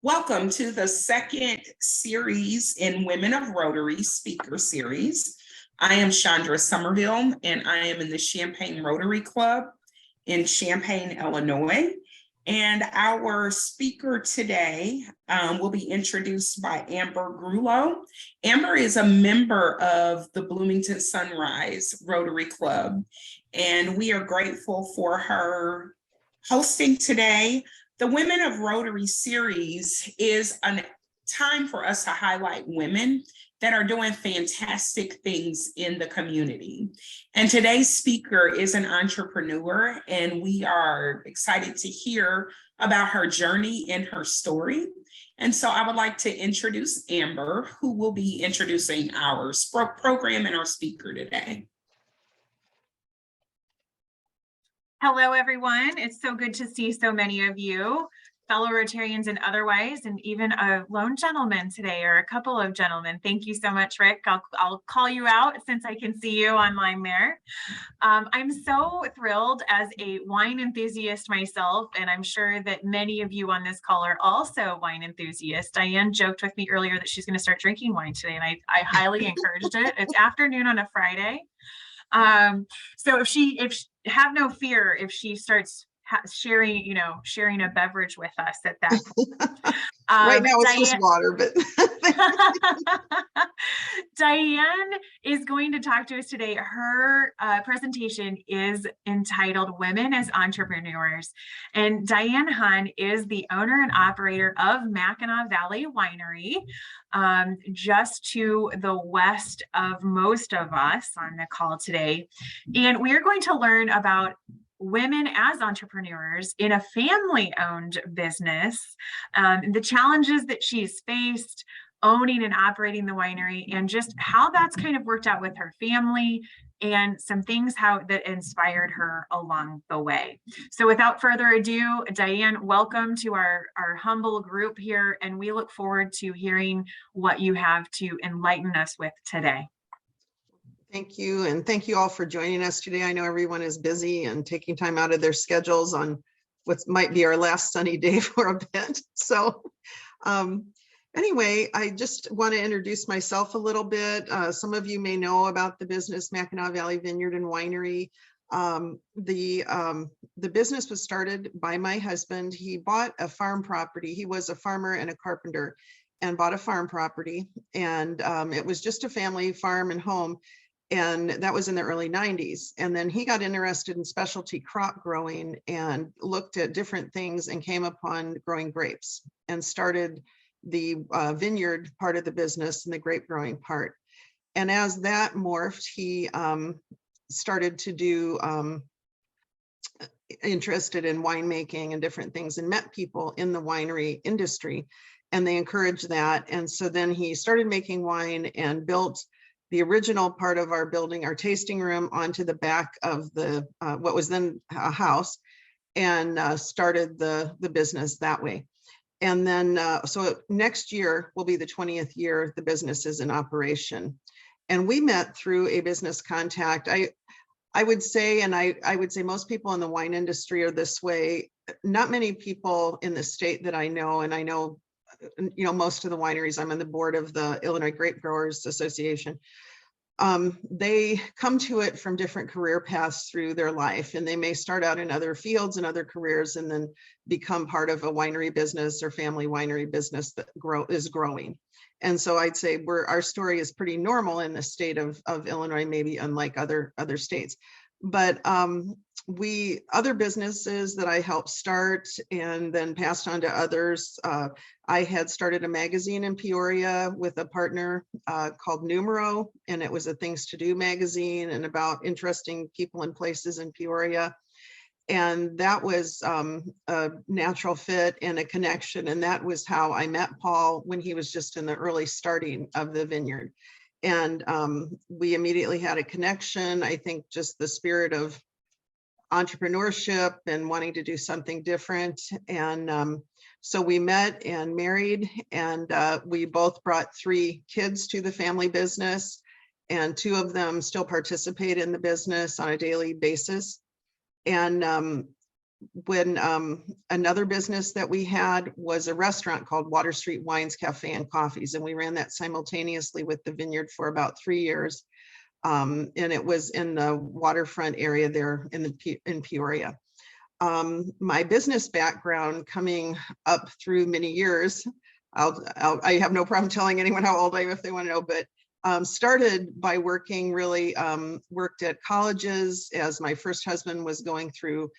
Welcome to the second series in Women of Rotary Speaker Series. I am Chandra Somerville, and I am in the Champaign Rotary Club in Champaign, Illinois. And our speaker today will be introduced by Amber Grulow. Amber is a member of the Bloomington Sunrise Rotary Club, and we are grateful for her hosting today. The Women of Rotary series is a time for us to highlight women that are doing fantastic things in the community. And today's speaker is an entrepreneur, and we are excited to hear about her journey and her story. And so I would like to introduce Amber, who will be introducing our program and our speaker today. Hello, everyone. It's so good to see so many of you, fellow Rotarians and otherwise, and even a lone gentleman today, or a couple of gentlemen. Thank you so much, Rick. I'll call you out since I can see you online there. I'm so thrilled as a wine enthusiast myself, and I'm sure that many of you on this call are also wine enthusiasts. Diane joked with me earlier that she's going to start drinking wine today, and I highly encouraged it. It's afternoon on a Friday. So if have no fear if she starts sharing a beverage with us at that point. Right now it's just water, but Diane is going to talk to us today. Her presentation is entitled Women as Entrepreneurs, and Diane Hahn is the owner and operator of Mackinaw Valley Winery, just to the west of most of us on the call today. And we're going to learn about women as entrepreneurs in a family-owned business, the challenges that she's faced owning and operating the winery, and just how that's kind of worked out with her family, and some things that inspired her along the way. So without further ado, Diane, welcome to our humble group here, and we look forward to hearing what you have to enlighten us with today. Thank you, and thank you all for joining us today. I know everyone is busy and taking time out of their schedules on what might be our last sunny day for a bit. So anyway, I just want to introduce myself a little bit. Some of you may know about the business Mackinaw Valley Vineyard and Winery. The business was started by my husband. He bought a farm property. He was a farmer and a carpenter and bought a farm property, and it was just a family farm and home. And that was in the early 90s. And then he got interested in specialty crop growing and looked at different things and came upon growing grapes and started the vineyard part of the business and the grape growing part. And as that morphed, he started to do interested in winemaking and different things, and met people in the winery industry, and they encouraged that. And so then he started making wine and built the original part of our building, our tasting room, onto the back of the what was then a house, and started the business that way. And then so next year will be the 20th year the business is in operation. And we met through a business contact. I would say, and I would say most people in the wine industry are this way. Not many people in the state that I know, and I know most of the wineries. I'm on the board of the Illinois Grape Growers Association. They come to it from different career paths through their life, and they may start out in other fields and other careers and then become part of a winery business or family winery business that is growing. And so I'd say our story is pretty normal in the state of Illinois, maybe unlike other states. But other businesses that I helped start and then passed on to others. I had started a magazine in Peoria with a partner called Numero, and it was a Things to Do magazine and about interesting people and places in Peoria. And that was a natural fit and a connection. And that was how I met Paul when he was just in the early starting of the vineyard. And we immediately had a connection. I think just the spirit of entrepreneurship and wanting to do something different. And so we met and married, and we both brought 3 kids to the family business, and 2 of them still participate in the business on a daily basis. And when another business that we had was a restaurant called Water Street Wines, Cafe and Coffees. And we ran that simultaneously with the vineyard for about 3 years. And it was in the waterfront area there in Peoria. My business background coming up through many years, I have no problem telling anyone how old I am if they want to know, but started by working really, worked at colleges as my first husband was going through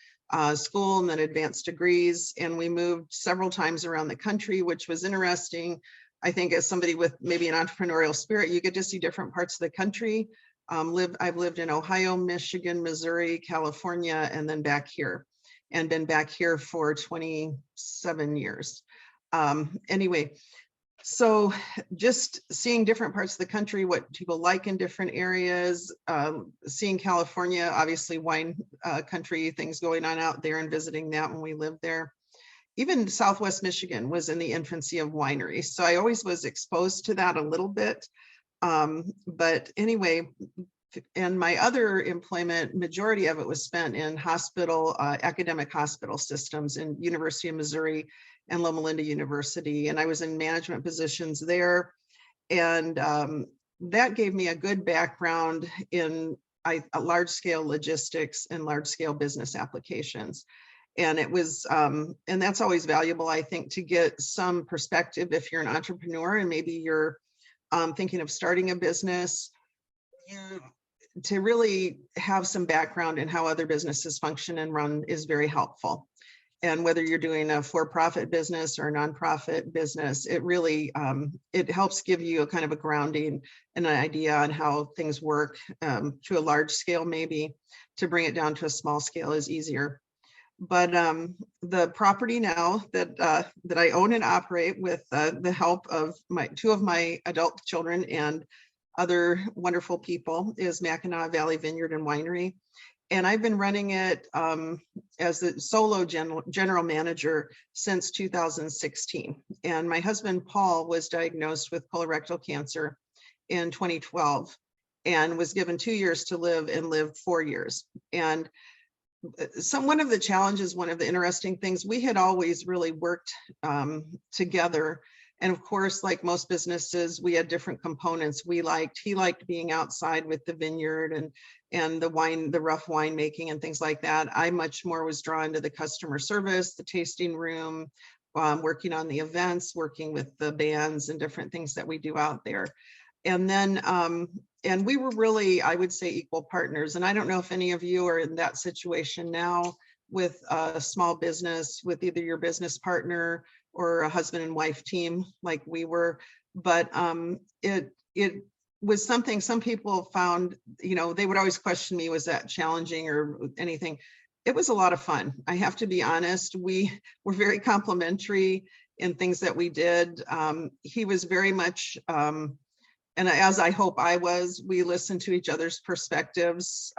school and then advanced degrees. And we moved several times around the country, which was interesting. I think as somebody with maybe an entrepreneurial spirit, you get to see different parts of the country. I've lived in Ohio, Michigan, Missouri, California, and then back here, and been back here for 27 years. Anyway, so just seeing different parts of the country, what people like in different areas, seeing California, obviously wine country, things going on out there, and visiting that when we lived there. Even Southwest Michigan was in the infancy of wineries. So I always was exposed to that a little bit. But anyway, and my other employment, majority of it was spent in hospital, academic hospital systems in University of Missouri and Loma Linda University. And I was in management positions there. And that gave me a good background in large scale logistics and large scale business applications. And it was, and that's always valuable, I think, to get some perspective if you're an entrepreneur and maybe you're thinking of starting a business, to really have some background in how other businesses function and run is very helpful. And whether you're doing a for-profit business or a nonprofit business, it really, it helps give you a kind of a grounding and an idea on how things work to a large scale. Maybe to bring it down to a small scale is easier. But the property now that I own and operate with the help of two of my adult children and other wonderful people is Mackinaw Valley Vineyard and Winery. And I've been running it as the solo general manager since 2016. And my husband, Paul, was diagnosed with colorectal cancer in 2012 and was given 2 years to live and lived 4 years. And one of the challenges, one of the interesting things, we had always really worked together. And of course, like most businesses, we had different components. He liked being outside with the vineyard and the wine, the rough winemaking and things like that. I much more was drawn to the customer service, the tasting room, working on the events, working with the bands and different things that we do out there. And then, and we were really, I would say, equal partners. And I don't know if any of you are in that situation now with a small business, with either your business partner or a husband and wife team like we were, but it was something some people found, they would always question me, was that challenging or anything? It was a lot of fun. I have to be honest. We were very complimentary in things that we did. He was very much, and as I hope I was, we listened to each other's perspectives.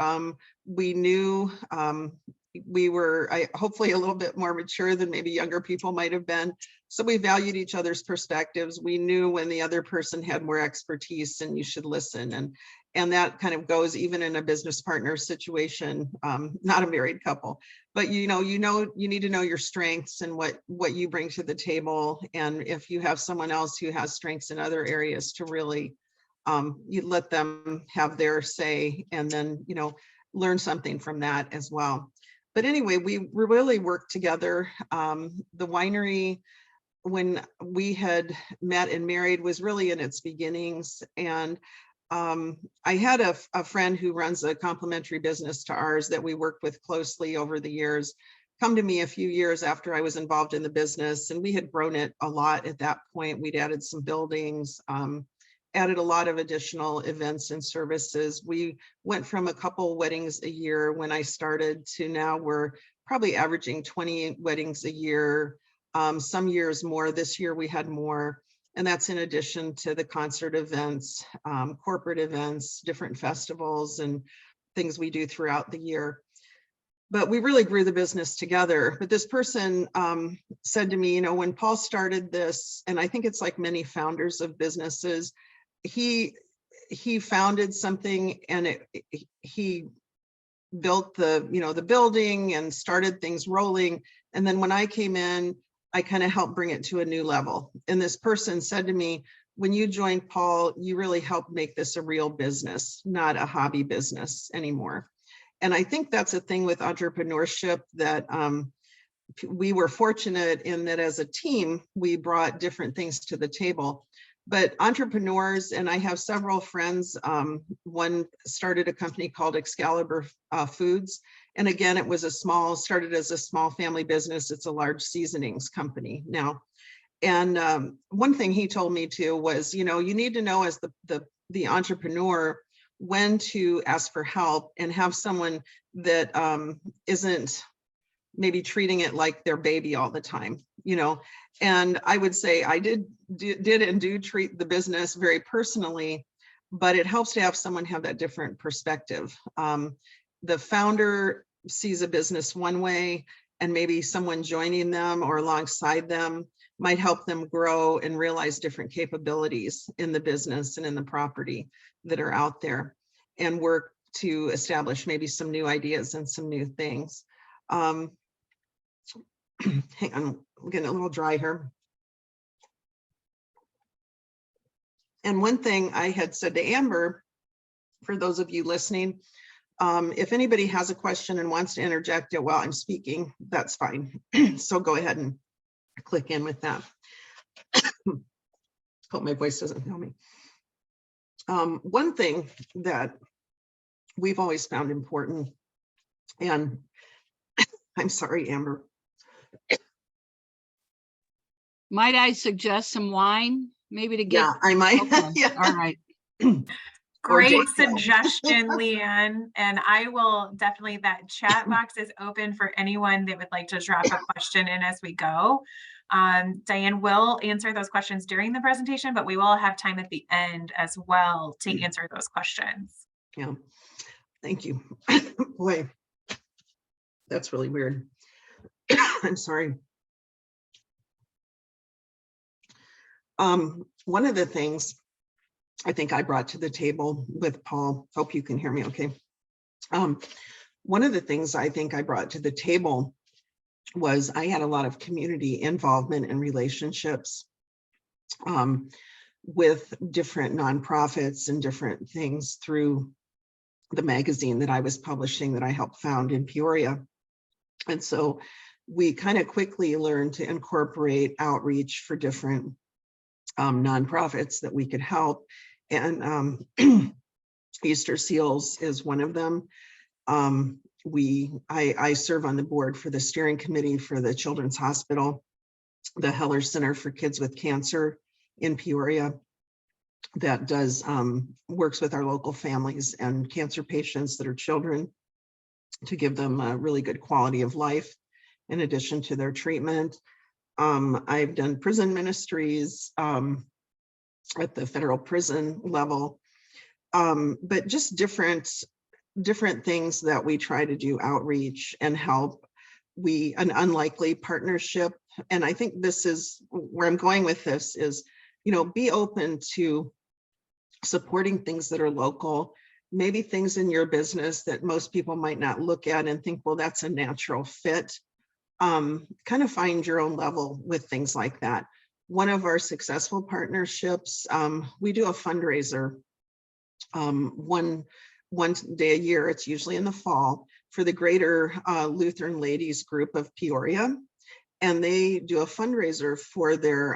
We knew we were hopefully a little bit more mature than maybe younger people might have been. So we valued each other's perspectives. We knew when the other person had more expertise and you should listen. And that kind of goes even in a business partner situation, not a married couple, but you need to know your strengths and what you bring to the table. And if you have someone else who has strengths in other areas, to really you let them have their say and then, learn something from that as well. But anyway, we really worked together. The winery, when we had met and married, was really in its beginnings. And I had a friend who runs a complementary business to ours that we worked with closely over the years, come to me a few years after I was involved in the business. And we had grown it a lot at that point. We'd added some buildings, added a lot of additional events and services. We went from a couple weddings a year when I started to now we're probably averaging 20 weddings a year, some years more. This year we had more, and that's in addition to the concert events, corporate events, different festivals and things we do throughout the year. But we really grew the business together. But this person said to me, when Paul started this, and I think it's like many founders of businesses, he founded something and he built the building and started things rolling. And then when I came in, I kind of helped bring it to a new level. And this person said to me, when you joined Paul, you really helped make this a real business, not a hobby business anymore. And I think that's a thing with entrepreneurship that we were fortunate in that as a team, we brought different things to the table. But entrepreneurs, and I have several friends, one started a company called Excalibur Foods. And again, it was started as a small family business. It's a large seasonings company now. And one thing he told me too was, you need to know as the entrepreneur when to ask for help and have someone that isn't maybe treating it like their baby all the time, And I would say I did and do treat the business very personally, but it helps to have someone have that different perspective. The founder sees a business one way, and maybe someone joining them or alongside them might help them grow and realize different capabilities in the business and in the property that are out there, and work to establish maybe some new ideas and some new things. Hang on, I'm getting a little dry here. And one thing I had said to Amber, for those of you listening, if anybody has a question and wants to interject it while I'm speaking, that's fine. So go ahead and click in with that. Hope my voice doesn't fail me. One thing that we've always found important, and I'm sorry, Amber. Might I suggest some wine, maybe to get? Yeah, I might. Okay. Yeah. All right. Great suggestion, Leanne. And I will definitely, that chat box is open for anyone that would like to drop a question in as we go. Diane will answer those questions during the presentation, but we will have time at the end as well to answer those questions. Yeah, thank you. Boy, that's really weird. I'm sorry. One of the things I think I brought to the table with Paul, hope you can hear me okay. One of the things I think I brought to the table was I had a lot of community involvement and relationships with different nonprofits and different things through the magazine that I was publishing that I helped found in Peoria. And so we kind of quickly learned to incorporate outreach for different nonprofits that we could help. And Easter Seals is one of them. I serve on the board for the steering committee for the Children's Hospital, the Heller Center for Kids with Cancer in Peoria, that does works with our local families and cancer patients that are children to give them a really good quality of life in addition to their treatment. I've done prison ministries at the federal prison level, but just different things that we try to do outreach and help. An unlikely partnership, and I think this is where I'm going with this is, be open to supporting things that are local, maybe things in your business that most people might not look at and think, well, that's a natural fit. Kind of find your own level with things like that. One of our successful partnerships, we do a fundraiser one day a year. It's usually in the fall for the Greater Lutheran Ladies Group of Peoria. And they do a fundraiser for their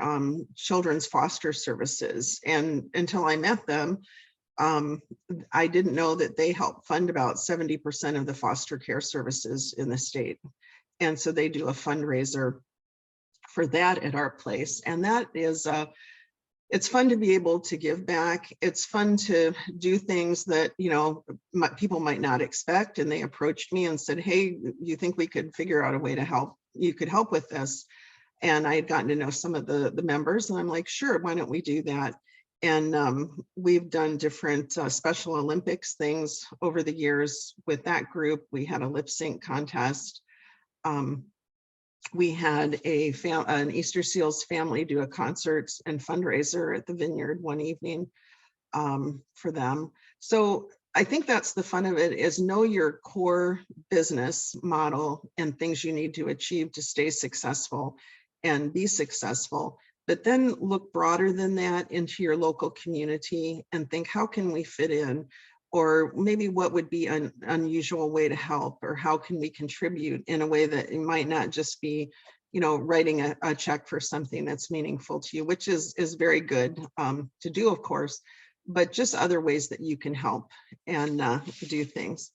children's foster services. And until I met them, I didn't know that they help fund about 70% of the foster care services in the state. And so they do a fundraiser for that at our place. And that is, it's fun to be able to give back. It's fun to do things that, people might not expect. And they approached me and said, hey, you think we could figure out a way to help? You could help with this. And I had gotten to know some of the members, and I'm like, sure, why don't we do that? And we've done different Special Olympics things over the years with that group. We had a lip sync contest. We had an Easter Seals family do a concert and fundraiser at the Vineyard one evening for them. So I think that's the fun of it, is know your core business model and things you need to achieve to stay successful and be successful. But then look broader than that into your local community and think, how can we fit in? Or maybe what would be an unusual way to help, or how can we contribute in a way that it might not just be, you know, writing a check for something that's meaningful to you, which is very good to do, of course, but just other ways that you can help and do things.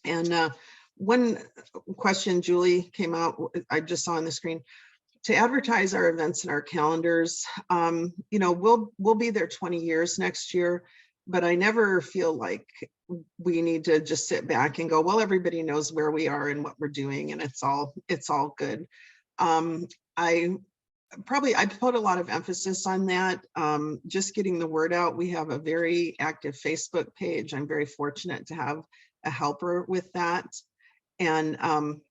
And one question, Julie, came out, I just saw on the screen, to advertise our events and our calendars. You know, we'll be there 20 years next year, but I never feel like we need to just sit back and go, well, everybody knows where we are and what we're doing, and it's all good. I put a lot of emphasis on that, just getting the word out. We have a very active Facebook page. I'm very fortunate to have a helper with that. And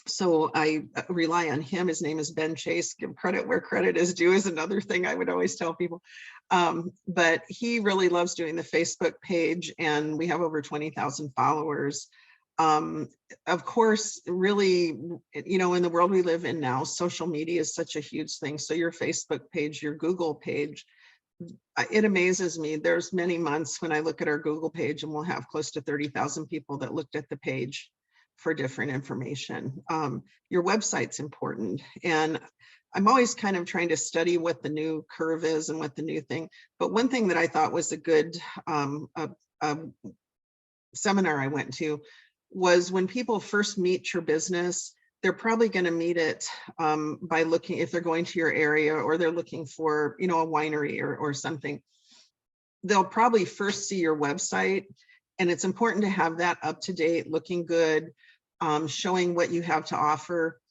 so I rely on him. His name is Ben Chase. Give credit where credit is due is another thing I would always tell people. But he really loves doing the Facebook page, and we have over 20,000 followers. Of course, really, you know, in the world we live in now, social media is such a huge thing. So your Facebook page, your Google page, it amazes me. There's many months when I look at our Google page and we'll have close to 30,000 people that looked at the page for different information. Your website's important. And I'm always kind of trying to study what the new curve is and what the new thing. But one thing that I thought was a good seminar I went to was, when people first meet your business, they're probably going to meet it by looking, if they're going to your area or they're looking for, you know, a winery or something, they'll probably first see your website. And it's important to have that up to date, looking good, showing what you have to offer.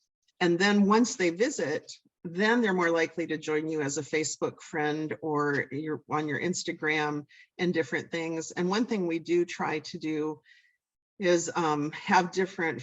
And then once they visit, then they're more likely to join you as a Facebook friend, or you're on your Instagram and different things. And one thing we do try to do is have different,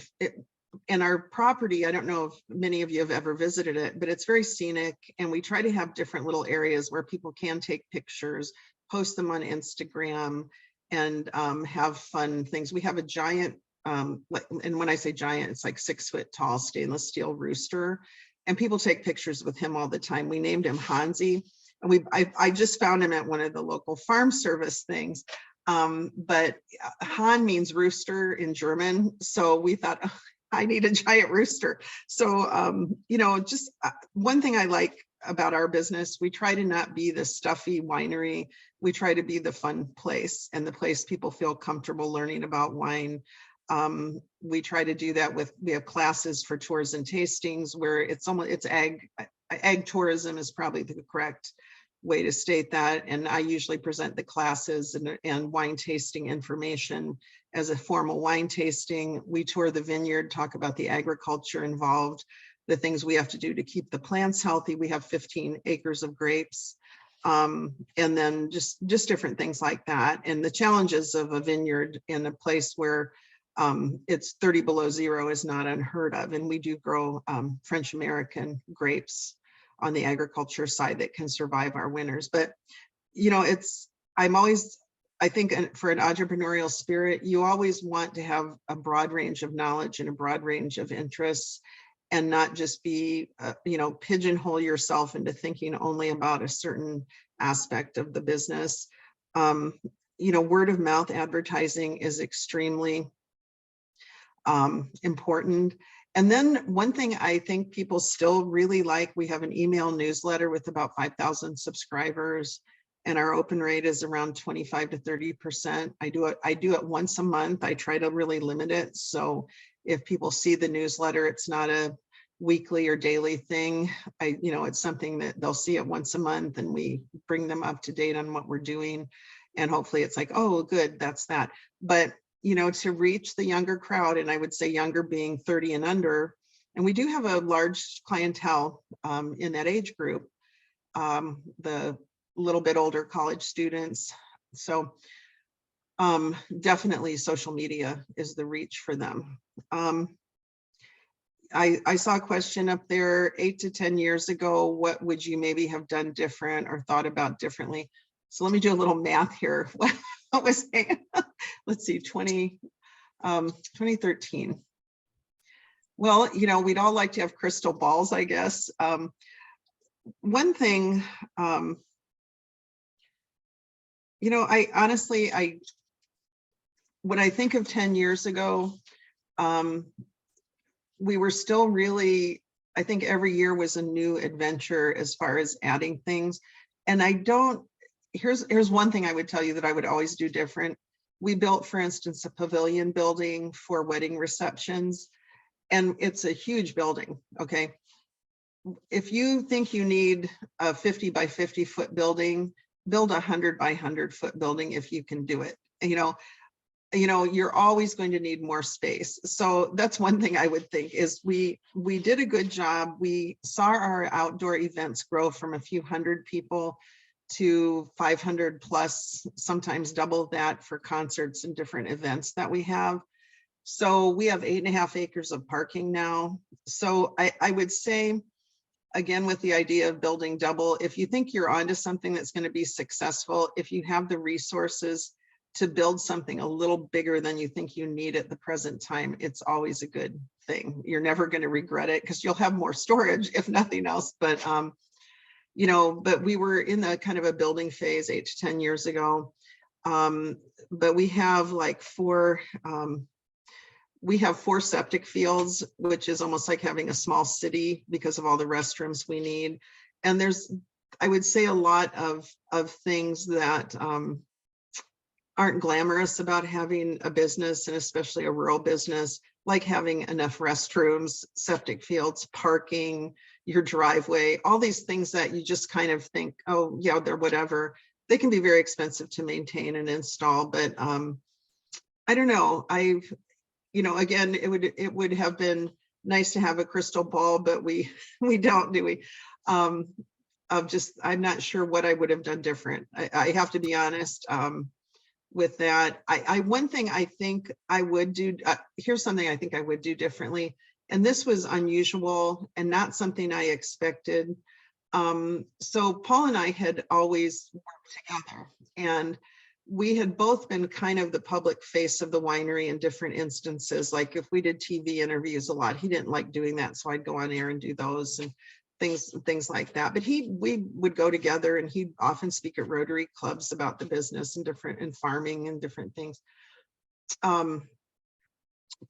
in our property, I don't know if many of you have ever visited it, but it's very scenic. And we try to have different little areas where people can take pictures, post them on Instagram, and have fun things. We have a giant, and when I say giant, it's like 6 foot tall stainless steel rooster. And people take pictures with him all the time. We named him Hansi. And I just found him at one of the local farm service things. But Hahn means rooster in German. So we thought, oh, I need a giant rooster. So, you know, just one thing I like about our business, we try to not be the stuffy winery. We try to be the fun place, and the place people feel comfortable learning about wine. We try to do that with, we have classes for tours and tastings where it's ag tourism is probably the correct way to state that. And I usually present the classes and wine tasting information as a formal wine tasting. We tour the vineyard, talk about the agriculture involved, the things we have to do to keep the plants healthy. We have 15 acres of grapes. And then just different things like that. And the challenges of a vineyard in a place where it's 30 below zero is not unheard of. And we do grow French American grapes on the agriculture side that can survive our winters. But, you know, I think for an entrepreneurial spirit, you always want to have a broad range of knowledge and a broad range of interests, and not just be, you know, pigeonhole yourself into thinking only about a certain aspect of the business. You know, word of mouth advertising is extremely important. And then one thing I think people still really like, we have an email newsletter with about 5,000 subscribers, and our open rate is around 25 to 30%. I do it once a month. I try to really limit it. So if people see the newsletter, it's not a weekly or daily thing. You know, it's something that they'll see it once a month, and we bring them up to date on what we're doing. And hopefully it's like, oh, good, that's that. But you know, to reach the younger crowd, and I would say younger being 30 and under, and we do have a large clientele in that age group, the little bit older college students. So definitely social media is the reach for them. I saw a question up there, 8 to 10 years ago, what would you maybe have done different or thought about differently? So let me do a little math here. what was it? Let's see, 2013. Well, you know, we'd all like to have crystal balls, I guess. One thing, you know, I honestly, when I think of 10 years ago, we were still really, I think every year was a new adventure as far as adding things. And here's one thing I would tell you that I would always do different. We built, for instance, a pavilion building for wedding receptions, and it's a huge building, okay? If you think you need a 50 by 50 foot building, build a 100 by 100 foot building if you can do it. You know, you're always going to need more space. So that's one thing I would think is we did a good job. We saw our outdoor events grow from a few hundred people to 500 plus, sometimes double that for concerts and different events that we have. So we have 8.5 acres of parking now. So I would say, again, with the idea of building double, if you think you're onto something that's going to be successful, if you have the resources to build something a little bigger than you think you need at the present time, it's always a good thing. You're never going to regret it because you'll have more storage if nothing else. But you know, but we were in the kind of a building phase 8 to 10 years ago. But we have like 4 septic fields, which is almost like having a small city because of all the restrooms we need. And there's, I would say, a lot of things that aren't glamorous about having a business, and especially a rural business, like having enough restrooms, septic fields, parking, your driveway, all these things that you just kind of think, oh yeah, they're whatever. They can be very expensive to maintain and install, but I don't know. You know, again, it would have been nice to have a crystal ball, but we don't, do we? I'm not sure what I would have done different. I have to be honest with that. One thing I think I would do, here's something I think I would do differently. And this was unusual and not something I expected. So Paul and I had always worked together, and we had both been kind of the public face of the winery in different instances. Like if we did TV interviews a lot, he didn't like doing that. So I'd go on air and do those and things like that. But we would go together, and he'd often speak at Rotary clubs about the business and farming and different things.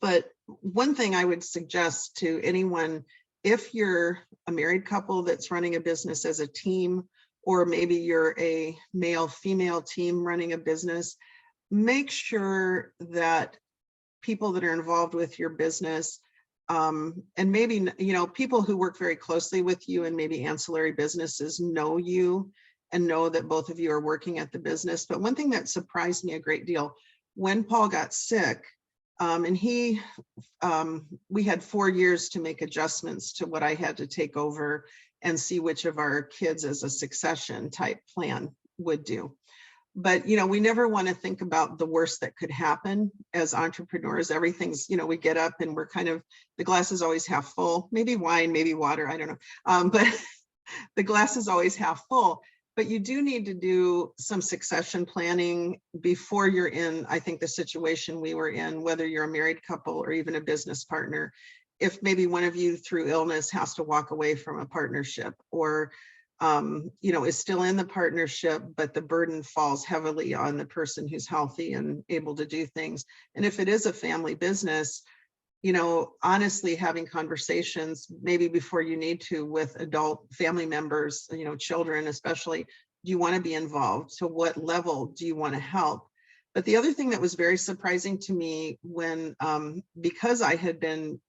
But one thing I would suggest to anyone, if you're a married couple that's running a business as a team, or maybe you're a male-female team running a business, make sure that people that are involved with your business, and maybe, you know, people who work very closely with you and maybe ancillary businesses know you and know that both of you are working at the business. But one thing that surprised me a great deal, when Paul got sick, and we had 4 years to make adjustments to what I had to take over and see which of our kids as a succession type plan would do. But, you know, we never want to think about the worst that could happen as entrepreneurs. Everything's, you know, we get up and we're kind of, the glass is always half full, maybe wine, maybe water, I don't know. But the glass is always half full. But you do need to do some succession planning before you're in, I think, the situation we were in, whether you're a married couple or even a business partner. If maybe one of you through illness has to walk away from a partnership, or you know, is still in the partnership, but the burden falls heavily on the person who's healthy and able to do things. And if it is a family business, you know, honestly, having conversations maybe before you need to with adult family members, you know, children especially, do you want to be involved? To what level do you want to help? But the other thing that was very surprising to me when, because I had been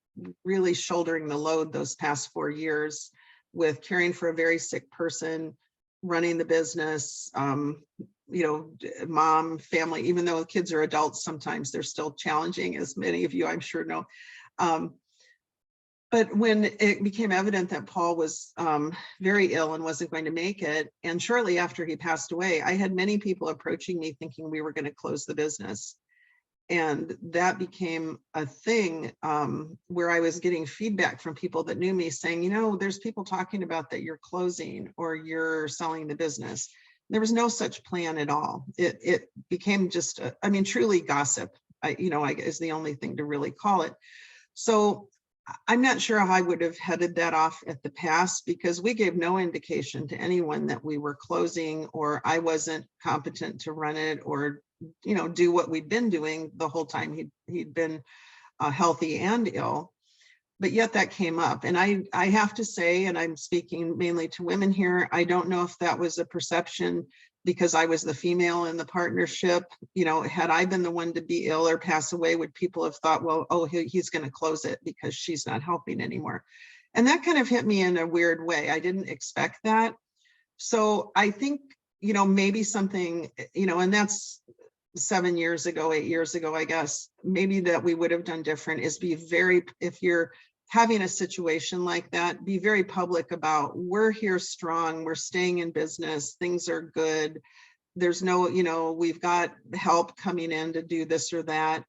really shouldering the load those past 4 years with caring for a very sick person, running the business, you know, mom, family, even though kids are adults, sometimes they're still challenging, as many of you I'm sure know. But when it became evident that Paul was very ill and wasn't going to make it, and shortly after he passed away, I had many people approaching me thinking we were going to close the business. And that became a thing where I was getting feedback from people that knew me saying, you know, there's people talking about that you're closing or you're selling the business. There was no such plan at all. It became just, truly gossip, is the only thing to really call it. So I'm not sure how I would have headed that off at the pass, because we gave no indication to anyone that we were closing, or I wasn't competent to run it, or, do what we'd been doing the whole time he'd been healthy and ill. But yet that came up. And I have to say, and I'm speaking mainly to women here, I don't know if that was a perception because I was the female in the partnership. Had I been the one to be ill or pass away, would people have thought, well, oh, he's going to close it because she's not helping anymore? And that kind of hit me in a weird way. I didn't expect that. So I think, maybe something, and that's 7 years ago, 8 years ago, I guess, maybe that we would have done different is if you're having a situation like that, be very public about, we're here strong, we're staying in business, things are good. There's no, we've got help coming in to do this or that,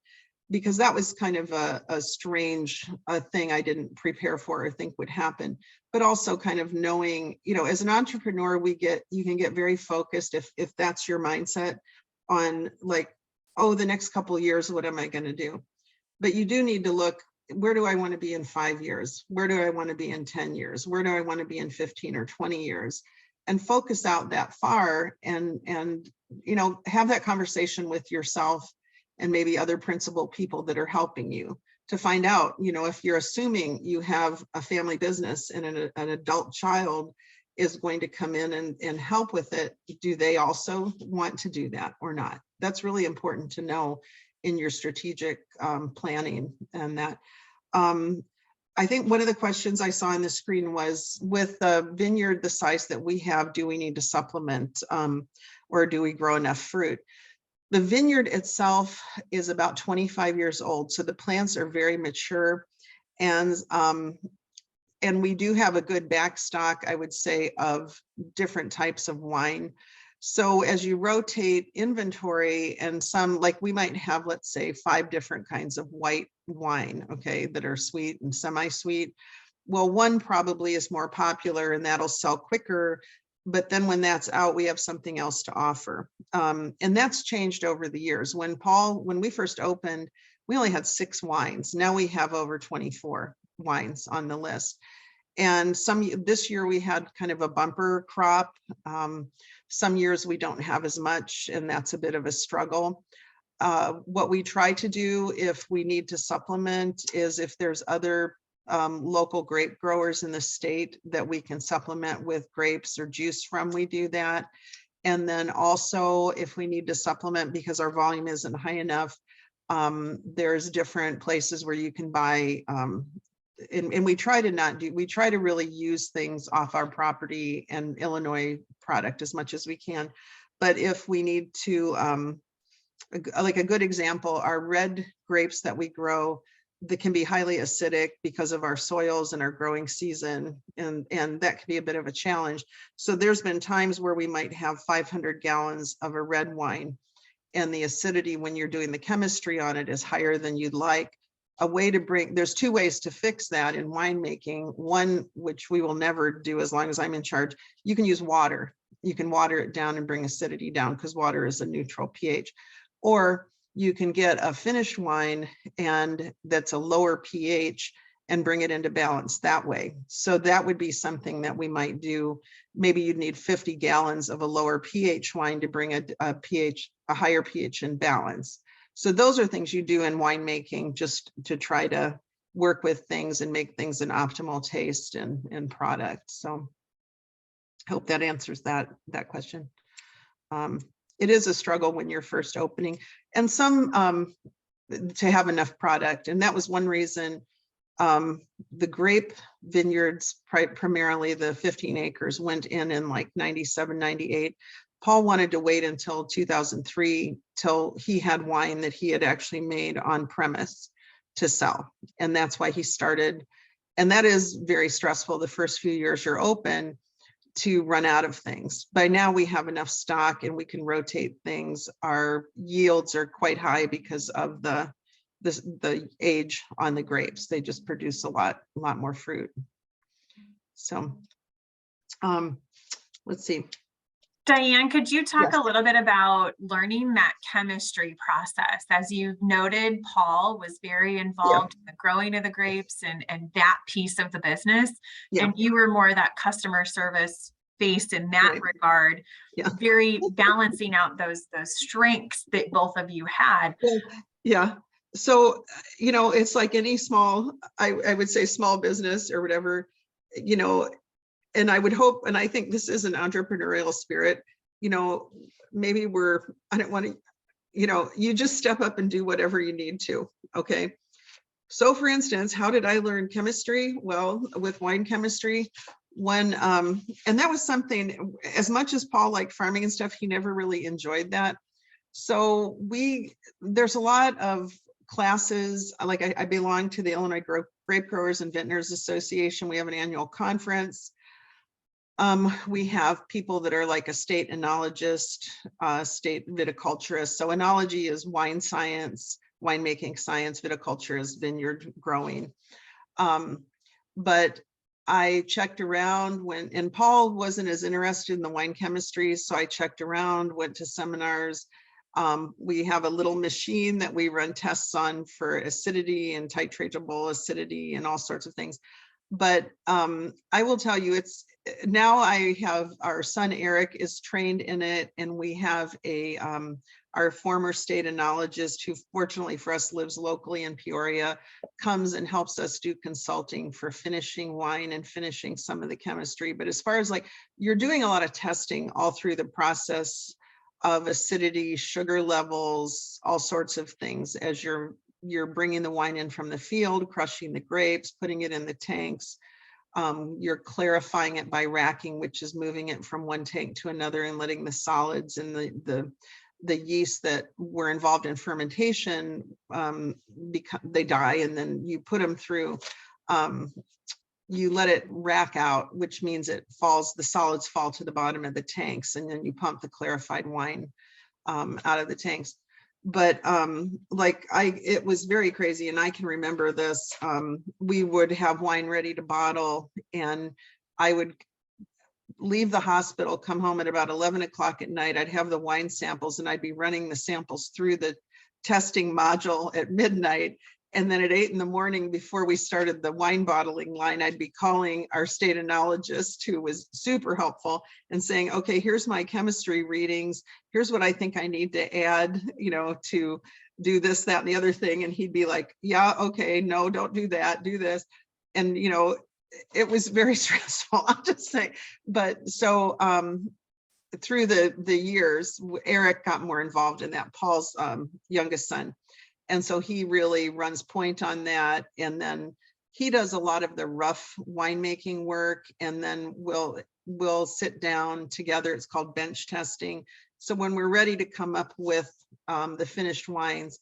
because that was kind of a strange thing I didn't prepare for or think would happen. But also kind of knowing, as an entrepreneur, you can get very focused if that's your mindset on like, oh, the next couple of years, what am I going to do? But you do need to look, where do I want to be in 5 years? Where do I want to be in 10 years? Where do I want to be in 15 or 20 years? And focus out that far and have that conversation with yourself and maybe other principal people that are helping you to find out, if you're assuming you have a family business and an adult child is going to come in and help with it, do they also want to do that or not? That's really important to know in your strategic planning. And that I think one of the questions I saw on the screen was, with the vineyard the size that we have, do we need to supplement or do we grow enough fruit? The vineyard itself is about 25 years old, so the plants are very mature, and we do have a good backstock, I would say, of different types of wine. So as you rotate inventory, and some, like we might have, let's say, 5 different kinds of white wine, okay, that are sweet and semi-sweet. Well, one probably is more popular and that'll sell quicker. But then when that's out, we have something else to offer. And that's changed over the years. When we first opened, we only had 6 wines. Now we have over 24 wines on the list. And this year we had kind of a bumper crop. Some years we don't have as much, and that's a bit of a struggle. What we try to do if we need to supplement is, if there's other local grape growers in the state that we can supplement with grapes or juice from, we do that. And then also, if we need to supplement because our volume isn't high enough, there's different places where you can buy, and we try to really use things off our property and Illinois product as much as we can. But if we need to, like a good example, our red grapes that we grow, that can be highly acidic because of our soils and our growing season, and that can be a bit of a challenge. So there's been times where we might have 500 gallons of a red wine, and the acidity when you're doing the chemistry on it is higher than you'd like. There's 2 ways to fix that in winemaking. One, which we will never do as long as I'm in charge, you can use water. You can water it down and bring acidity down, because water is a neutral pH. Or you can get a finished wine and that's a lower pH and bring it into balance that way. So that would be something that we might do. Maybe you'd need 50 gallons of a lower pH wine to bring a higher pH in balance. So those are things you do in winemaking, just to try to work with things and make things an optimal taste and product. So hope that answers that question. It is a struggle when you're first opening, and some to have enough product. And that was one reason the grape vineyards, primarily the 15 acres, went in like 97, 98. Paul wanted to wait until 2003 till he had wine that he had actually made on premise to sell. And that's why he started. And that is very stressful the first few years you're open, to run out of things. By now we have enough stock and we can rotate things. Our yields are quite high because of the age on the grapes. They just produce a lot more fruit. So let's see. Diane, could you talk Yes. a little bit about learning that chemistry process? As you noted, Paul was very involved in the growing of the grapes and that piece of the business. Yeah. And you were more that customer service based in that Right. regard, Yeah. very balancing out those strengths that both of you had. Well, yeah. So, it's like any small, I would say small business or whatever, and I would hope, and I think this is an entrepreneurial spirit, maybe I don't want to, you just step up and do whatever you need to. Okay. So for instance, how did I learn chemistry? Well, with wine chemistry, and that was something, as much as Paul liked farming and stuff, he never really enjoyed that. So there's a lot of classes, like I belong to the Illinois Grape Growers and Vintners Association. We have an annual conference. We have people that are like a state enologist, state viticulturist. So enology is wine science, winemaking science, viticulture is vineyard growing. But I checked around and Paul wasn't as interested in the wine chemistry. So I checked around, went to seminars. We have a little machine that we run tests on for acidity and titratable acidity and all sorts of things. But I will tell you, now I have our son Eric is trained in it, and we have our former state enologist, who fortunately for us lives locally in Peoria, comes and helps us do consulting for finishing wine and finishing some of the chemistry. But as far as you're doing a lot of testing all through the process of acidity, sugar levels, all sorts of things as you're bringing the wine in from the field, crushing the grapes, putting it in the tanks. You're clarifying it by racking, which is moving it from one tank to another and letting the solids and the yeast that were involved in fermentation, they die, and then you put them through, you let it rack out, which means the solids fall to the bottom of the tanks, and then you pump the clarified wine out of the tanks. But it was very crazy, and I can remember this. We would have wine ready to bottle, and I would leave the hospital, come home at about 11 o'clock at night. I'd have the wine samples, and I'd be running the samples through the testing module at midnight. And then at 8 in the morning, before we started the wine bottling line, I'd be calling our state enologist, who was super helpful, and saying, okay, here's my chemistry readings. Here's what I think I need to add, to do this, that, and the other thing. And he'd be like, yeah, okay, no, don't do that, do this. And, it was very stressful, I'll just say. But so through the years, Eric got more involved in that, Paul's youngest son. And so he really runs point on that. And then he does a lot of the rough winemaking work. And then we'll sit down together. It's called bench testing. So when we're ready to come up with the finished wines,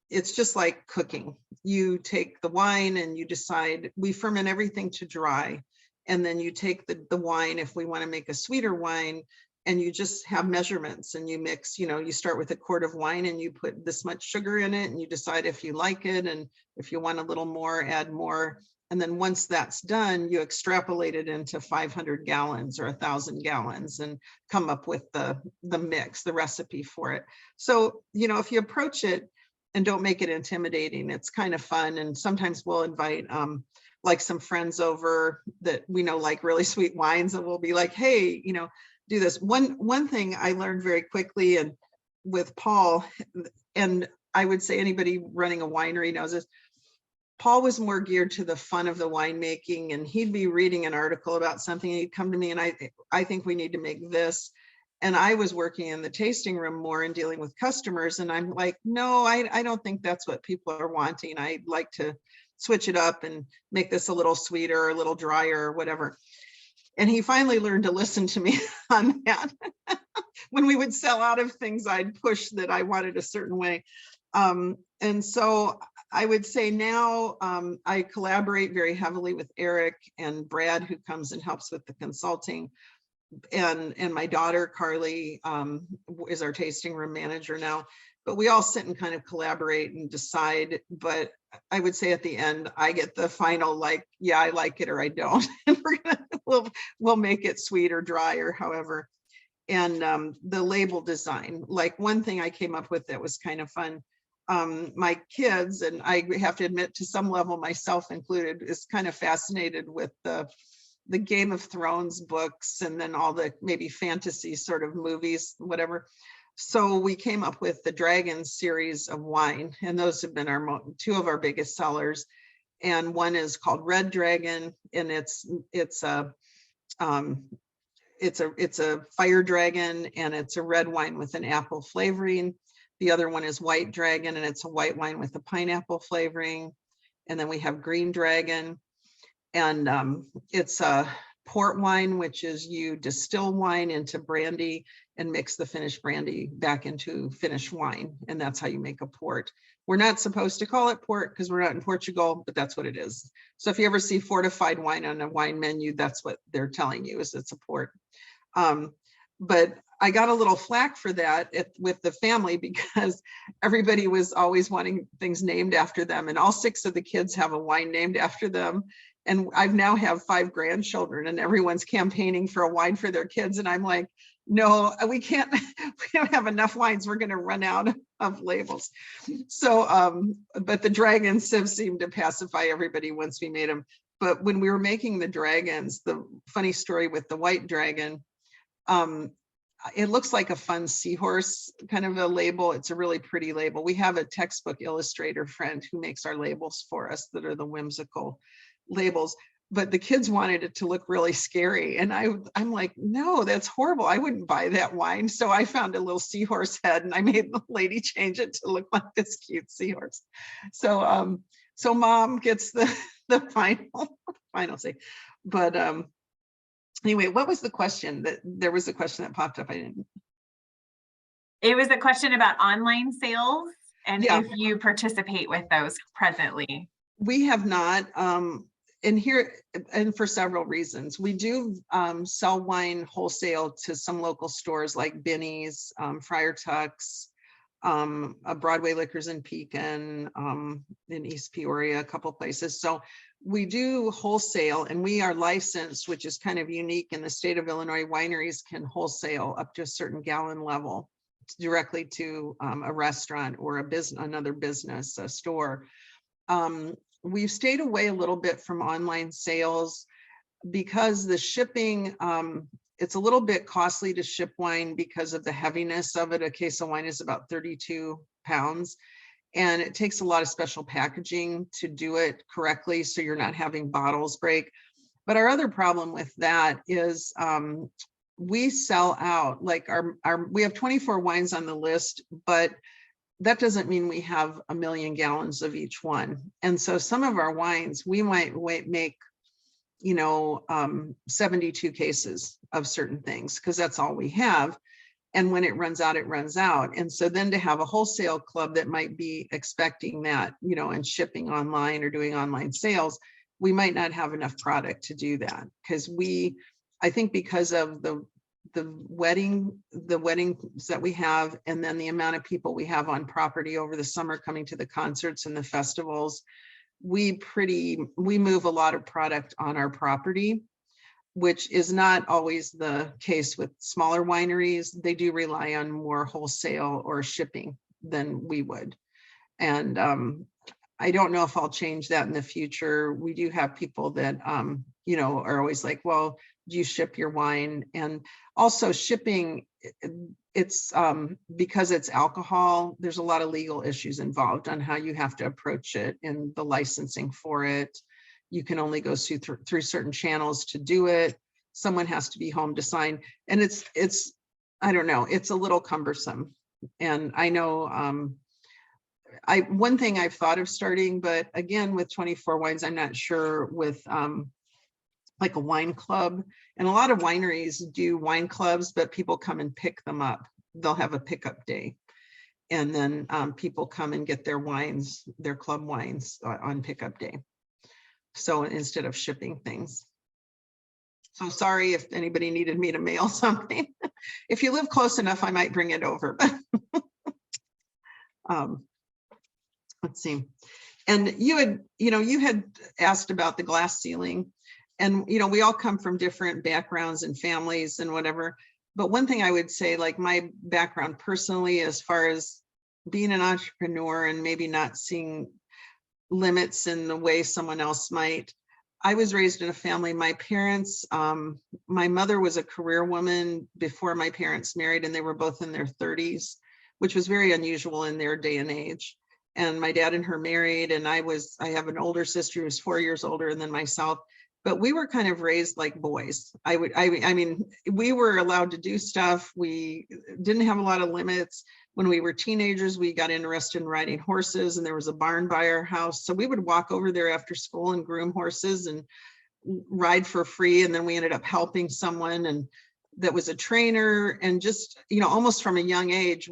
it's just like cooking. You take the wine and you decide, we ferment everything to dry. And then you take the wine, if we want to make a sweeter wine, and you just have measurements, and you mix, you start with a quart of wine and you put this much sugar in it, and you decide if you like it, and if you want a little more, add more. And then once that's done, you extrapolate it into 500 gallons or 1,000 gallons and come up with the mix, the recipe for it. So, if you approach it and don't make it intimidating, it's kind of fun. And sometimes we'll invite some friends over that we know like really sweet wines, and we'll be like, hey, do this. One thing I learned very quickly, and with Paul, and I would say anybody running a winery knows this, Paul was more geared to the fun of the winemaking, and he'd be reading an article about something, and he'd come to me and I think we need to make this. And I was working in the tasting room more and dealing with customers, and I'm like, no, I don't think that's what people are wanting. I'd like to switch it up and make this a little sweeter or a little drier or whatever. And he finally learned to listen to me on that. When we would sell out of things, I'd push that I wanted a certain way. And so I would say now I collaborate very heavily with Eric and Brad, who comes and helps with the consulting. And my daughter, Carly, is our tasting room manager now. But we all sit and kind of collaborate and decide. But I would say at the end, I get the final, yeah, I like it or I don't. And we'll make it sweet or dry or however. the label design. Like one thing I came up with that was kind of fun. My kids, and I have to admit to some level myself included, is kind of fascinated with the Game of Thrones books and then all the maybe fantasy sort of movies, whatever. So we came up with the Dragon series of wine, and those have been two of our biggest sellers. And one is called Red Dragon, and it's a fire dragon, and it's a red wine with an apple flavoring. The other one is White Dragon, and it's a white wine with a pineapple flavoring. And then we have Green Dragon, and it's a port wine, which is you distill wine into brandy and mix the finished brandy back into finished wine. And that's how you make a port. We're not supposed to call it port because we're not in Portugal, but that's what it is. So if you ever see fortified wine on a wine menu, that's what they're telling you, is it's a port. But I got a little flack for that with the family, because everybody was always wanting things named after them. And all 6 of the kids have a wine named after them. And I've now have 5 grandchildren, and everyone's campaigning for a wine for their kids. And I'm like, no, we can't, we don't have enough wines. We're going to run out of labels. So, but the dragons have seemed to pacify everybody once we made them. But when we were making the dragons, the funny story with the White Dragon, it looks like a fun seahorse kind of a label. It's a really pretty label. We have a textbook illustrator friend who makes our labels for us that are the whimsical labels, but the kids wanted it to look really scary. And I'm like, no, that's horrible. I wouldn't buy that wine. So I found a little seahorse head, and I made the lady change it to look like this cute seahorse. So, so mom gets the final say. But anyway, what was the question? There was a question that popped up. It was a question about online sales and Yeah. if you participate with those presently. We have not, and for several reasons. We do sell wine wholesale to some local stores like Binny's, Friar Tuck's, Broadway Liquors in Pekin, in East Peoria, a couple places. So we do wholesale, and we are licensed, which is kind of unique in the state of Illinois. Wineries can wholesale up to a certain gallon level directly to a restaurant or another business, a store. We've stayed away a little bit from online sales because the shipping, it's a little bit costly to ship wine because of the heaviness of it. A case of wine is about 32 pounds, and it takes a lot of special packaging to do it correctly, so you're not having bottles break. But our other problem with that is we sell out. Like we have 24 wines on the list, but that doesn't mean we have 1 million gallons of each one. And so some of our wines, we might make, 72 cases of certain things, because that's all we have. And when it runs out, it runs out. And so then to have a wholesale club that might be expecting that, and shipping online or doing online sales, we might not have enough product to do that. Because I think because of the weddings that we have, and then the amount of people we have on property over the summer coming to the concerts and the festivals, we move a lot of product on our property, which is not always the case with smaller wineries. They do rely on more wholesale or shipping than we would. And I don't know if I'll change that in the future. We do have people that, are always like, well, do you ship your wine? And also shipping, it's because it's alcohol, there's a lot of legal issues involved on how you have to approach it and the licensing for it. You can only go through certain channels to do it. Someone has to be home to sign. And it's I don't know, it's a little cumbersome. And I know one thing I've thought of starting, but again, with 24 wines, I'm not sure with like a wine club. And a lot of wineries do wine clubs, but people come and pick them up. They'll have a pickup day. And then people come and get their wines, their club wines on pickup day. So instead of shipping things. So sorry if anybody needed me to mail something. If you live close enough, I might bring it over. Let's see. And you had asked about the glass ceiling. And, we all come from different backgrounds and families and whatever. But one thing I would say, like my background personally, as far as being an entrepreneur and maybe not seeing limits in the way someone else might. I was raised in a family, my parents, my mother was a career woman before my parents married, and they were both in their 30s, which was very unusual in their day and age. And my dad and her married, and I have an older sister who's 4 years older than myself, but we were kind of raised like boys. I mean, we were allowed to do stuff. We didn't have a lot of limits. When we were teenagers, we got interested in riding horses, and there was a barn by our house. So we would walk over there after school and groom horses and ride for free. And then we ended up helping someone and that was a trainer, and just, almost from a young age,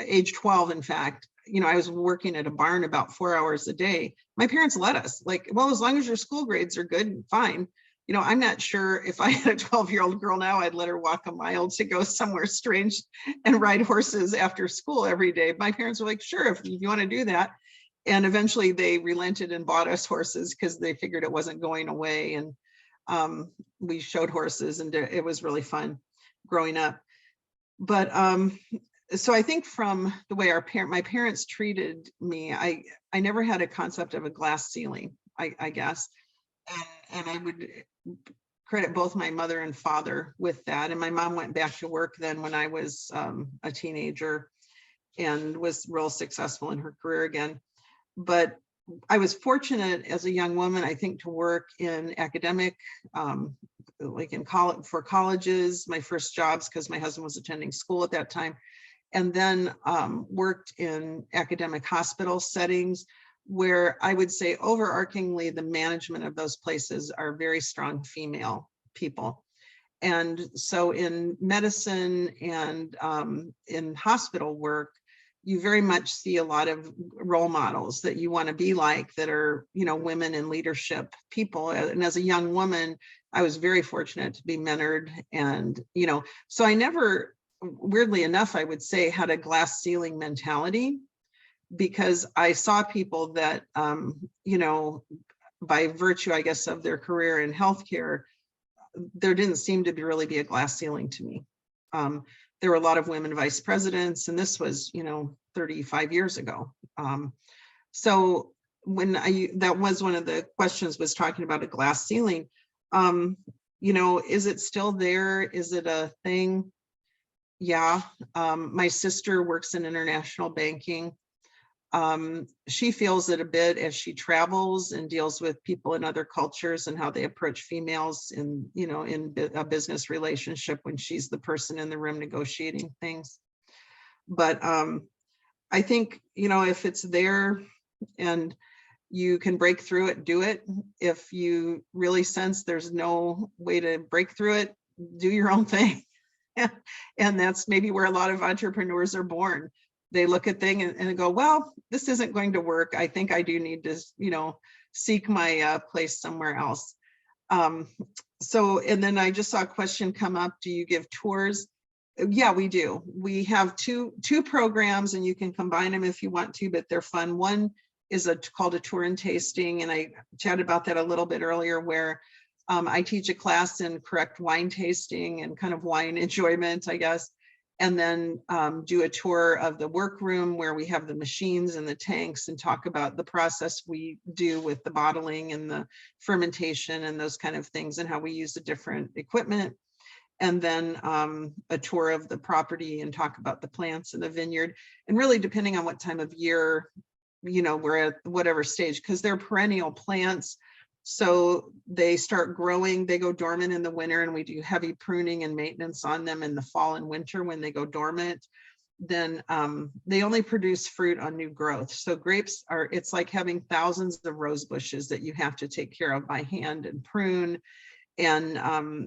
age 12, in fact, I was working at a barn about 4 hours a day. My parents let us, like, well, as long as your school grades are good, fine. I'm not sure if I had a 12-year-old girl now, I'd let her walk a mile to go somewhere strange and ride horses after school every day. My parents were like, sure, if you want to do that. And eventually they relented and bought us horses because they figured it wasn't going away. And we showed horses, and it was really fun growing up. But so I think from the way my parents treated me, I never had a concept of a glass ceiling, I guess. And I would credit both my mother and father with that. And my mom went back to work then when I was a teenager and was real successful in her career again. But I was fortunate as a young woman, I think, to work in academic, like in college, for colleges, my first jobs, because my husband was attending school at that time, and then worked in academic hospital settings, where I would say overarchingly the management of those places are very strong female people. And so in medicine and in hospital work, you very much see a lot of role models that you want to be like, that are, women in leadership people. And as a young woman, I was very fortunate to be mentored. And, so I never, weirdly enough, I would say, had a glass ceiling mentality, because I saw people that, by virtue, I guess, of their career in healthcare, there didn't seem to really be a glass ceiling to me. There were a lot of women vice presidents, and this was, 35 years ago. So when that was one of the questions, was talking about a glass ceiling. Is it still there? Is it a thing? Yeah. My sister works in international banking. She feels it a bit as she travels and deals with people in other cultures and how they approach females in, in a business relationship when she's the person in the room negotiating things. But I think, if it's there and you can break through it, do it. If you really sense there's no way to break through it, do your own thing. And that's maybe where a lot of entrepreneurs are born. They look at things and go, well, this isn't going to work. I think I do need to, seek my place somewhere else. So, and then I just saw a question come up. Do you give tours? Yeah, we do. We have two programs, and you can combine them if you want to, but they're fun. One is called a tour and tasting. And I chatted about that a little bit earlier, where I teach a class in correct wine tasting and kind of wine enjoyment, I guess. And then do a tour of the workroom where we have the machines and the tanks, and talk about the process we do with the bottling and the fermentation and those kind of things, and how we use the different equipment. And then a tour of the property and talk about the plants in the vineyard. And really, depending on what time of year, we're at whatever stage, because they're perennial plants. So they start growing, they go dormant in the winter, and we do heavy pruning and maintenance on them in the fall and winter when they go dormant. Then they only produce fruit on new growth. So grapes it's like having thousands of rose bushes that you have to take care of by hand and prune, and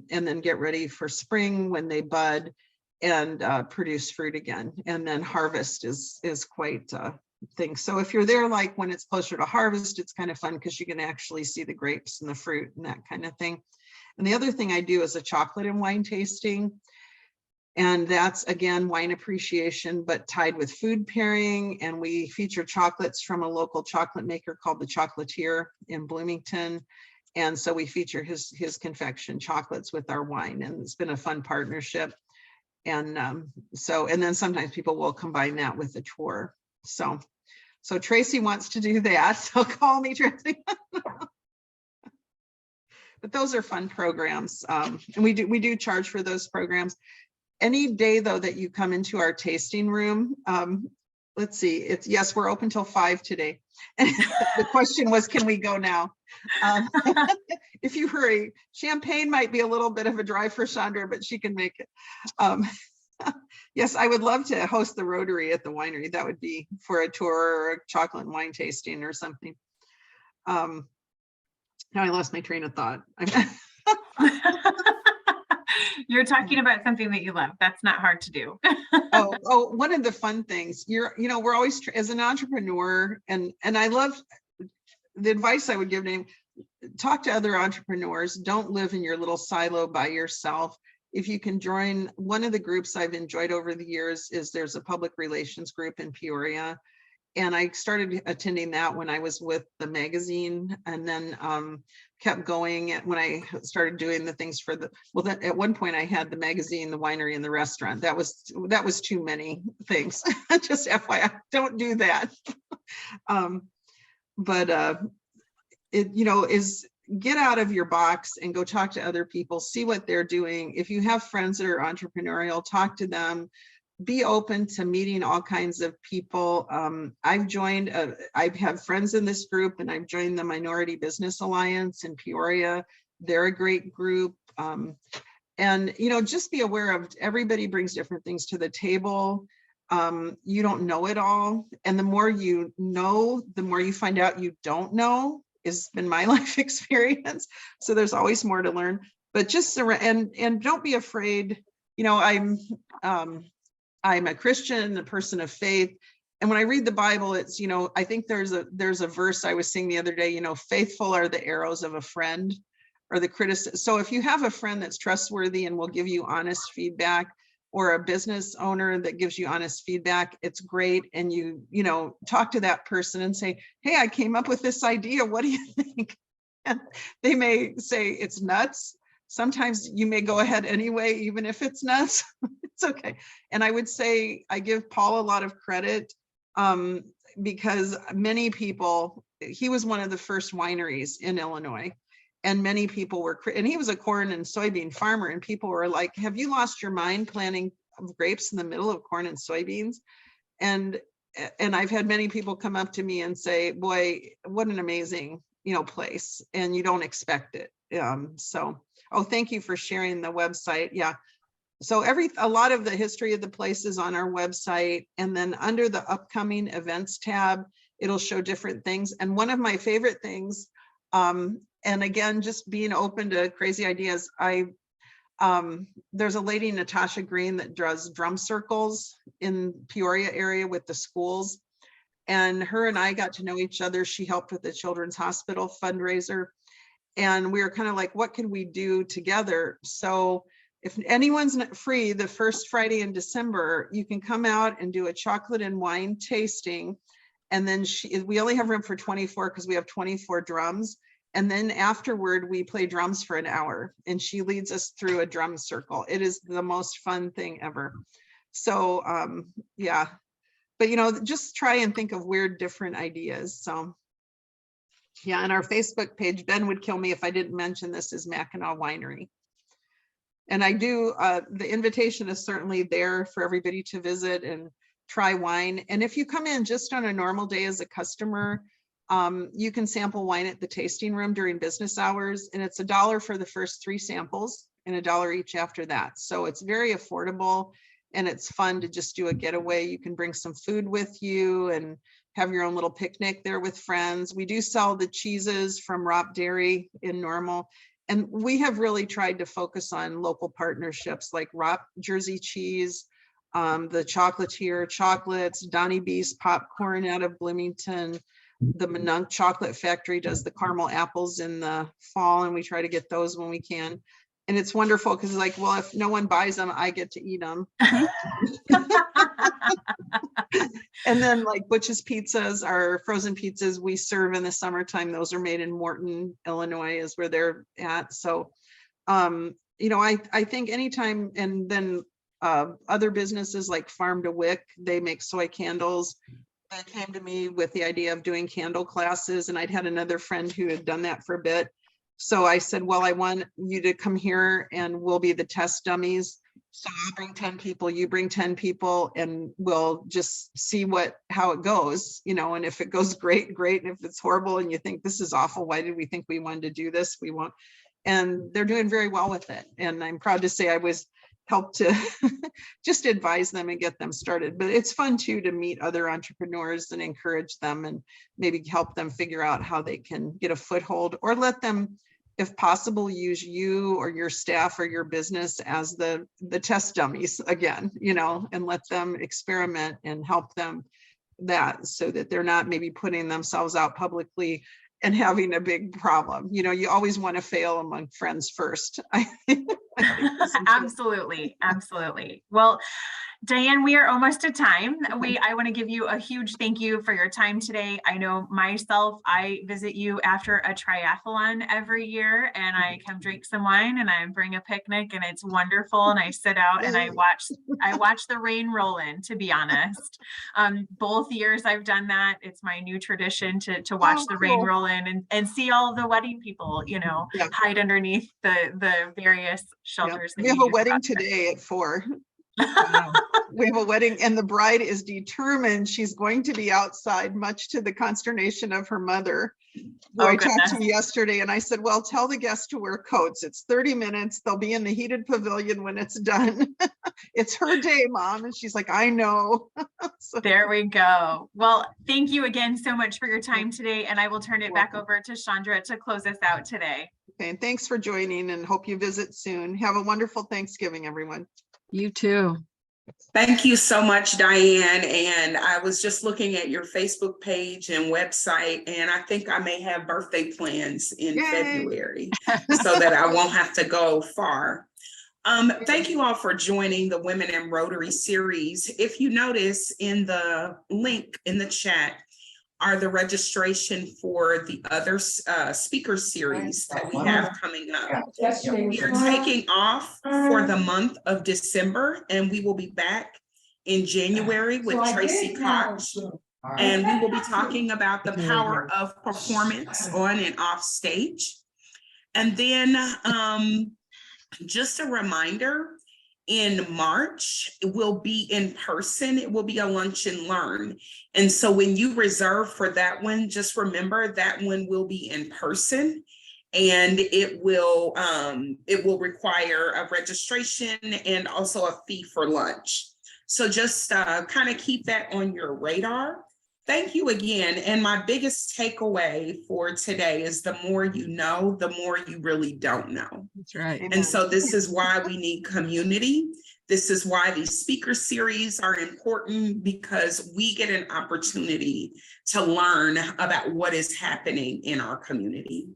then get ready for spring when they bud and produce fruit again. And then harvest is quite thing. So if you're there, like when it's closer to harvest, it's kind of fun because you can actually see the grapes and the fruit and that kind of thing. And the other thing I do is a chocolate and wine tasting. And that's, again, wine appreciation, but tied with food pairing. And we feature chocolates from a local chocolate maker called The Chocolatier in Bloomington. And so we feature his confection chocolates with our wine, and it's been a fun partnership. And and then sometimes people will combine that with a tour. So Tracy wants to do that. So call me, Tracy. But those are fun programs. And we do charge for those programs. Any day though that you come into our tasting room, let's see, yes, we're open till 5 today. And the question was, can we go now? If you hurry. Champagne might be a little bit of a drive for Chandra, but she can make it. Yes, I would love to host the Rotary at the winery. That would be for a tour or a chocolate and wine tasting or something. Now I lost my train of thought. You're talking about something that you love. That's not hard to do. Oh, one of the fun things, we're always, as an entrepreneur, and I love the advice I would give to him, talk to other entrepreneurs. Don't live in your little silo by yourself. If you can join, one of the groups I've enjoyed over the years is there's a public relations group in Peoria. And I started attending that when I was with the magazine, and then kept going when I started doing the things for at one point I had the magazine, the winery, and the restaurant. That was too many things. Just FYI, don't do that. Is get out of your box and go talk to other people, see what they're doing. If you have friends that are entrepreneurial, talk to them. Be open to meeting all kinds of people. I have friends in this group, and I've joined the Minority Business Alliance in Peoria. They're a great group. And just be aware of, everybody brings different things to the table. You don't know it all. And the more you know, the more you find out you don't know, has been my life experience. So there's always more to learn, but just and don't be afraid. I'm a Christian, a person of faith. And when I read the Bible, it's, I think there's a verse I was seeing the other day, faithful are the arrows of a friend, or the criticism. So if you have a friend that's trustworthy and will give you honest feedback, or a business owner that gives you honest feedback, it's great. And you talk to that person and say, hey, I came up with this idea. What do you think? And they may say it's nuts. Sometimes you may go ahead anyway, even if it's nuts. It's okay. And I would say I give Paul a lot of credit because many people, he was one of the first wineries in Illinois, and many people were, and he was a corn and soybean farmer, and people were like, have you lost your mind planting grapes in the middle of corn and soybeans? And I've had many people come up to me and say, boy, what an amazing, place, and you don't expect it. Oh, thank you for sharing the website. Yeah. So a lot of the history of the place is on our website, and then under the upcoming events tab, it'll show different things. And one of my favorite things, and again, just being open to crazy ideas, there's a lady, Natasha Green, that does drum circles in Peoria area with the schools. And her and I got to know each other. She helped with the Children's Hospital fundraiser. And we were kind of like, what can we do together? So if anyone's not free, the first Friday in December, you can come out and do a chocolate and wine tasting. And then we only have room for 24 because we have 24 drums. And then afterward, we play drums for an hour, and she leads us through a drum circle. It is the most fun thing ever. So yeah, but just try and think of weird, different ideas. So yeah, and our Facebook page, Ben would kill me if I didn't mention this, is Mackinaw Winery. And I do, the invitation is certainly there for everybody to visit and try wine. And if you come in just on a normal day as a customer, you can sample wine at the tasting room during business hours, and it's $1 for the first 3 samples and $1 each after that. So it's very affordable, and it's fun to just do a getaway. You can bring some food with you and have your own little picnic there with friends. We do sell the cheeses from Rop Dairy in Normal, and we have really tried to focus on local partnerships like Rop Jersey Cheese, the Chocolatier Chocolates, Donnie B's Popcorn out of Bloomington. The Monunk Chocolate Factory does the caramel apples in the fall, and we try to get those when we can. And it's wonderful because it's like, well, if no one buys them, I get to eat them. And then like Butch's Pizzas, our frozen pizzas we serve in the summertime. Those are made in Morton, Illinois is where they're at. So, I think anytime, and then other businesses like Farm to Wick, they make soy candles. They came to me with the idea of doing candle classes, and I'd had another friend who had done that for a bit. So I said, well, I want you to come here and we'll be the test dummies. So I'll bring 10 people, you bring 10 people, and we'll just see how it goes, you know, and if it goes great, great. And if it's horrible and you think this is awful, why did we think we wanted to do this? We won't. And they're doing very well with it. And I'm proud to say I was helped to just advise them and get them started. But it's fun too, to meet other entrepreneurs and encourage them and maybe help them figure out how they can get a foothold, or let them, if possible, use you or your staff or your business as the test dummies again, you know, and let them experiment and help them that, so that they're not maybe putting themselves out publicly and having a big problem. You know, you always want to fail among friends first. I think Absolutely. Absolutely. Well, Diane, we are almost at time. I want to give you a huge thank you for your time today. I know myself, I visit you after a triathlon every year, and I come drink some wine and I bring a picnic, and it's wonderful. And I sit out and I watch the rain roll in, to be honest. Both years I've done that. It's my new tradition to watch the rain roll in and see all the wedding people, you know, hide underneath the various shelters. We have a wedding today at 4. We have a wedding, and the bride is determined she's going to be outside, much to the consternation of her mother, who I talked to yesterday. And I said, well, tell the guests to wear coats. It's 30 minutes. They'll be in the heated pavilion when it's done. It's her day, Mom. And she's like, I know. So, there we go. Well, thank you again so much for your time today. And I will turn it back over to Chandra to close us out today. Okay, and thanks for joining, and hope you visit soon. Have a wonderful Thanksgiving, everyone. You too. Thank you so much, Diane. And I was just looking at your Facebook page and website, and I think I may have birthday plans in February so that I won't have to go far. Thank you all for joining the Women in Rotary series. If you notice, in the link in the chat are the registration for the other speaker series that we have coming up. We are taking off for the month of December, and we will be back in January with Tracy Koch. And we will be talking about the power of performance on and off stage. And then just a reminder, in March, it will be in person. It will be a lunch and learn. And so when you reserve for that one, just remember that one will be in person, and it will require a registration and also a fee for lunch. So just kind of keep that on your radar. Thank you again. And my biggest takeaway for today is the more you know, the more you really don't know. That's right. And so this is why we need community. This is why these speaker series are important, because we get an opportunity to learn about what is happening in our community.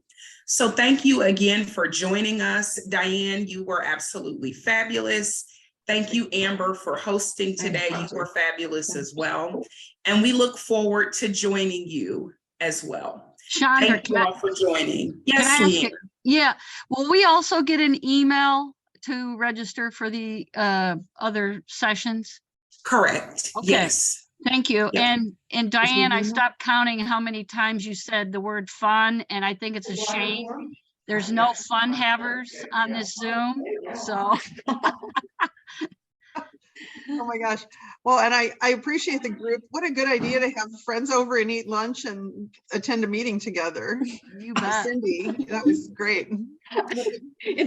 So thank you again for joining us. Diane, you were absolutely fabulous. Thank you, Amber, for hosting today. You were fabulous as well. And we look forward to joining you as well. Chandra, thank you all for joining. Yes, Leanne. Yeah. Will we also get an email to register for the other sessions? Correct. Okay. Yes. Thank you. Yep. And Diane, I stopped counting how many times you said the word fun, and I think it's a shame there's no fun havers on this Zoom. So Oh my gosh. Well, and I appreciate the group. What a good idea to have friends over and eat lunch and attend a meeting together. you bet. Cindy, that was great.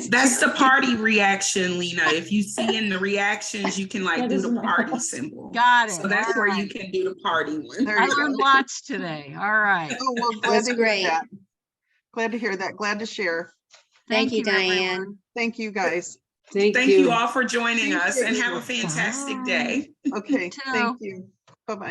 That's the party reaction, Lena. If you see in the reactions, you can like do the party symbol. Got it. So that's where you can do the party one. There I you go. learned lots today. All right. Oh, well, glad to hear that. Glad to hear that. Glad to share. Thank you, Diane. everyone. Thank you, guys. Thank you all for joining us, and have a Appreciate fantastic day. Okay, too. thank you. Bye-bye.